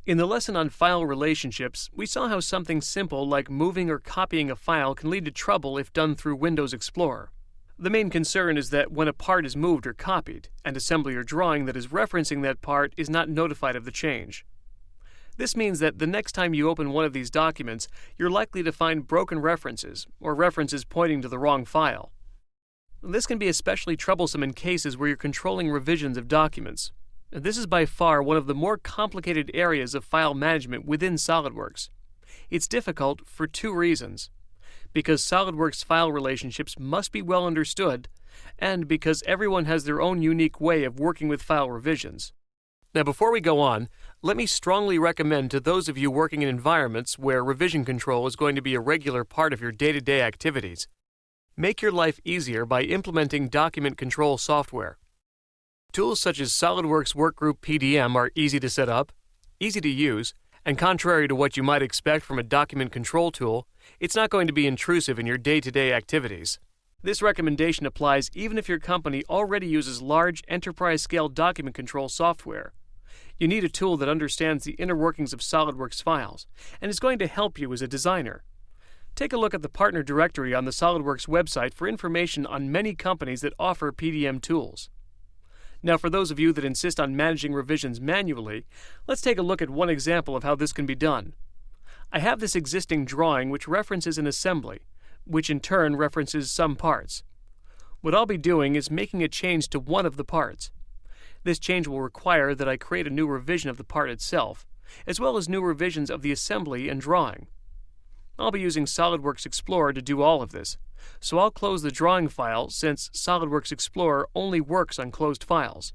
In the lesson on file relationships, we saw how something simple like moving or copying a file can lead to trouble if done through Windows Explorer. The main concern is that when a part is moved or copied, an assembly or drawing that is referencing that part is not notified of the change. This means that the next time you open one of these documents, you're likely to find broken references or references pointing to the wrong file. This can be especially troublesome in cases where you're controlling revisions of documents. This is by far one of the more complicated areas of file management within SolidWorks. It's difficult for two reasons: because SolidWorks file relationships must be well understood, and because everyone has their own unique way of working with file revisions. Now, before we go on, let me strongly recommend to those of you working in environments where revision control is going to be a regular part of your day-to-day activities, make your life easier by implementing document control software. Tools such as SolidWorks Workgroup PDM are easy to set up, easy to use, and contrary to what you might expect from a document control tool, it's not going to be intrusive in your day-to-day activities. This recommendation applies even if your company already uses large enterprise-scale document control software. You need a tool that understands the inner workings of SolidWorks files and is going to help you as a designer. Take a look at the partner directory on the SolidWorks website for information on many companies that offer PDM tools. Now, for those of you that insist on managing revisions manually, let's take a look at one example of how this can be done. I have this existing drawing which references an assembly, which in turn references some parts. What I'll be doing is making a change to one of the parts. This change will require that I create a new revision of the part itself, as well as new revisions of the assembly and drawing. I'll be using SolidWorks Explorer to do all of this, so I'll close the drawing file since SolidWorks Explorer only works on closed files.